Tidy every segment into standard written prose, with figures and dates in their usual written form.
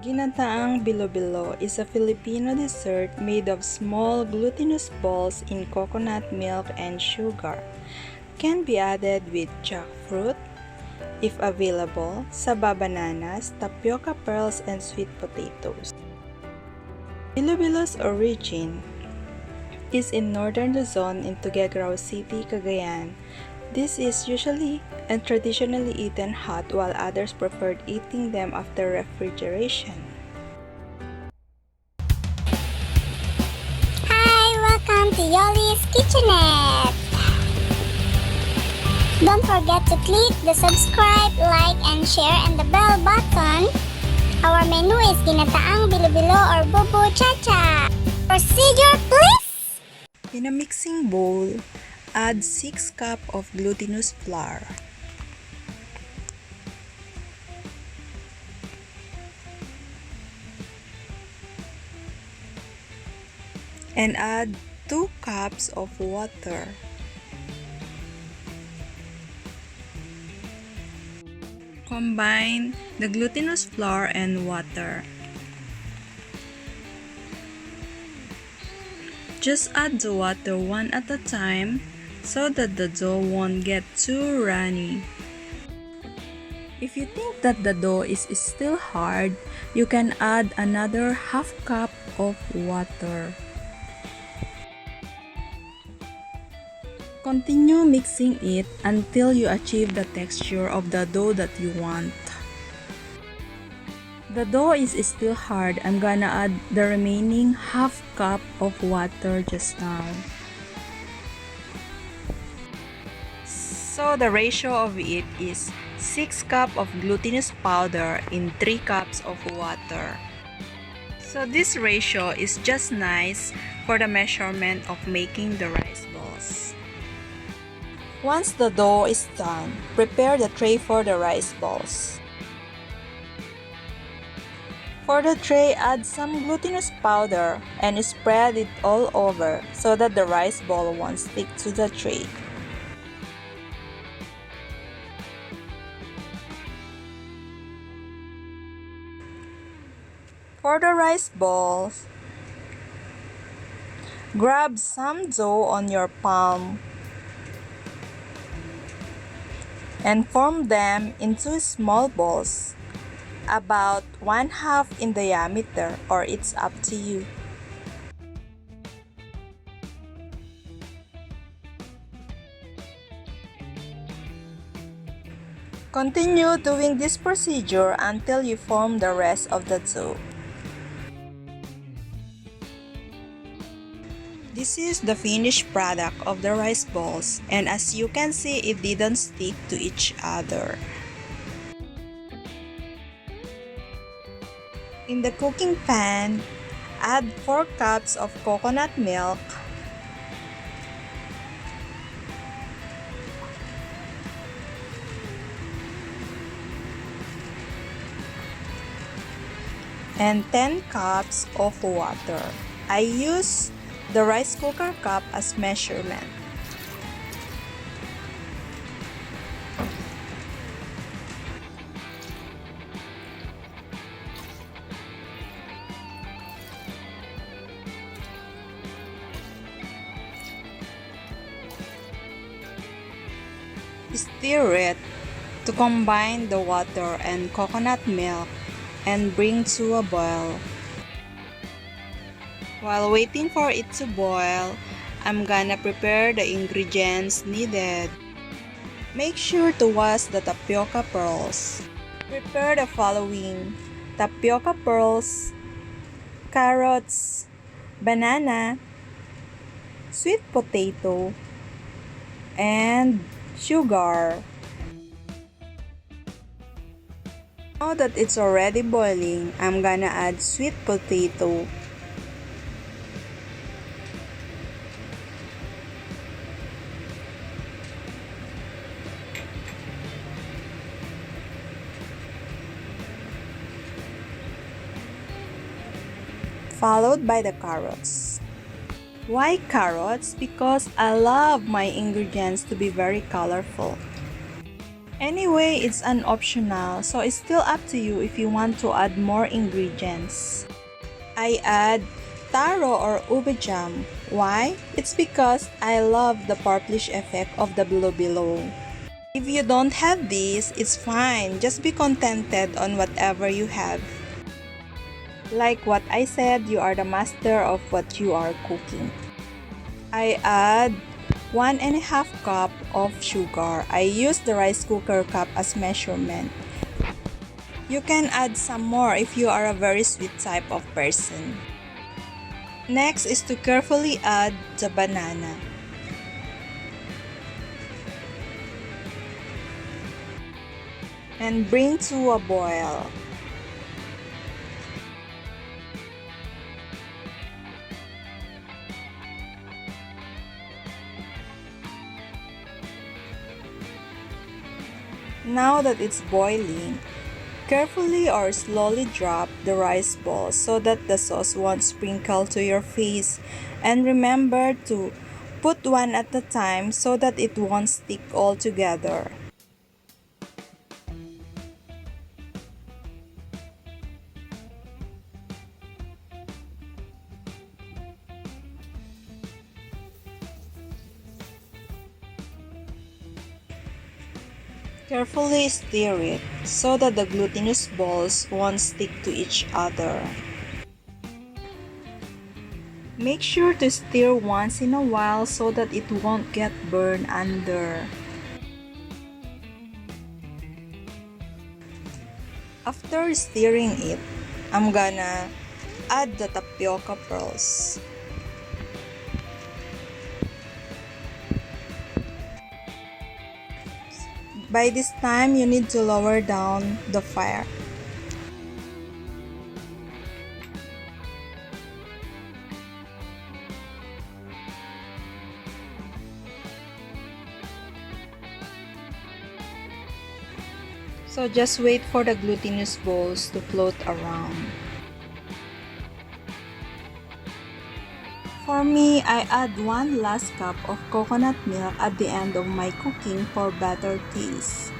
Ginataang Bilo-Bilo is a Filipino dessert made of small glutinous balls in coconut milk and sugar. Can be added with jackfruit, if available, saba bananas, tapioca pearls, and sweet potatoes. Bilo-Bilo's origin is in northern Luzon in Tuguegarao City, Cagayan. This is usually and traditionally eaten hot, while others preferred eating them after refrigeration. Hi! Welcome to Yoli's Kitchenette! Don't forget to click the subscribe, like, and share and the bell button. Our menu is ginataang bilo-bilo or bubu cha-cha. Procedure, please! In a mixing bowl, add 6 cups of glutinous flour. And add 2 cups of water. Combine the glutinous flour and water. Just add the water one at a time so that the dough won't get too runny. If you think that the dough is still hard, you can add another half cup of water. Continue mixing it until you achieve the texture of the dough that you want. The dough is still hard. I'm gonna add the remaining half cup of water just now. So the ratio of it is 6 cups of glutinous powder in 3 cups of water. So this ratio is just nice for the measurement of making the rice balls. Once the dough is done, prepare the tray for the rice balls. For the tray, add some glutinous powder and spread it all over so that the rice ball won't stick to the tray. For the rice balls, grab some dough on your palm and form them into small balls, about 1/2 in diameter, or it's up to you. Continue doing this procedure until you form the rest of the dough. This is the finished product of the rice balls, and as you can see, it didn't stick to each other. In the cooking pan, add 4 cups of coconut milk, and 10 cups of water. I use the rice cooker cup as measurement. Stir it to combine the water and coconut milk and bring to a boil. While waiting for it to boil, I'm gonna prepare the ingredients needed. Make sure to wash the tapioca pearls. Prepare the following: tapioca pearls, carrots, banana, sweet potato, and sugar. Now that it's already boiling, I'm gonna add sweet potato. Followed by the carrots. Why carrots? Because I love my ingredients to be very colorful. Anyway, it's an optional, so it's still up to you if you want to add more ingredients. I add taro or ube jam. Why? It's because I love the purplish effect of the bilo-bilo. If you don't have this, it's fine. Just be contented on whatever you have. Like what I said, you are the master of what you are cooking. I add 1.5 cup of sugar. I use the rice cooker cup as measurement. You can add some more if you are a very sweet type of person. Next is to carefully add the banana. And bring to a boil. Now that it's boiling, carefully or slowly drop the rice balls so that the sauce won't sprinkle to your face. And remember to put one at a time so that it won't stick all together. Carefully stir it so that the glutinous balls won't stick to each other. Make sure to stir once in a while so that it won't get burned under. After stirring it, I'm gonna add the tapioca pearls. By this time, you need to lower down the fire. So just wait for the glutinous balls to float around. For me, I add 1 last cup of coconut milk at the end of my cooking for better taste.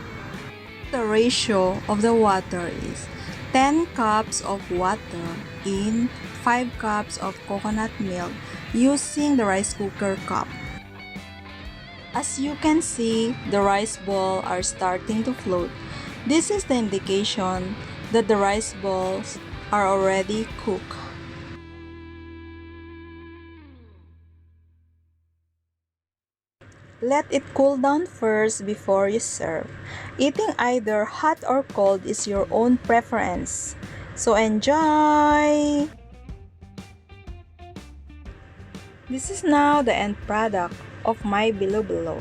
The ratio of the water is 10 cups of water in 5 cups of coconut milk using the rice cooker cup. As you can see, the rice balls are starting to float. This is the indication that the rice balls are already cooked. Let it cool down first before you serve. Eating either hot or cold is your own preference. So enjoy! This is now the end product of my Bilo-Bilo.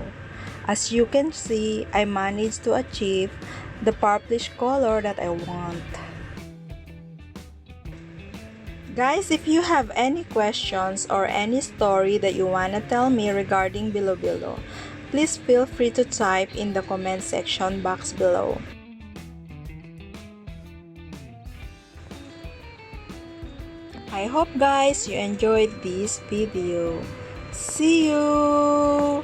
As you can see, I managed to achieve the purplish color that I want. Guys, if you have any questions or any story that you wanna tell me regarding Bilo-Bilo, please feel free to type in the comment section box below. I hope guys you enjoyed this video. See you!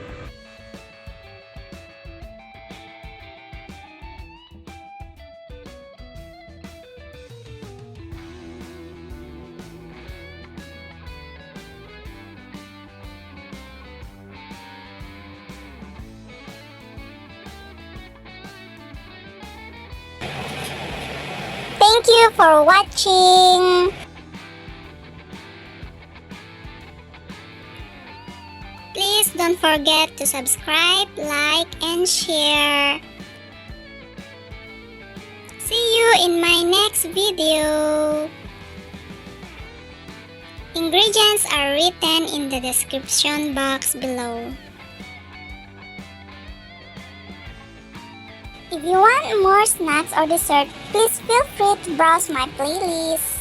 Thank you for watching. Please don't forget to subscribe, like, and share. See you in my next video. Ingredients are written in the description box below. If you want more snacks or dessert, please feel free to browse my playlist.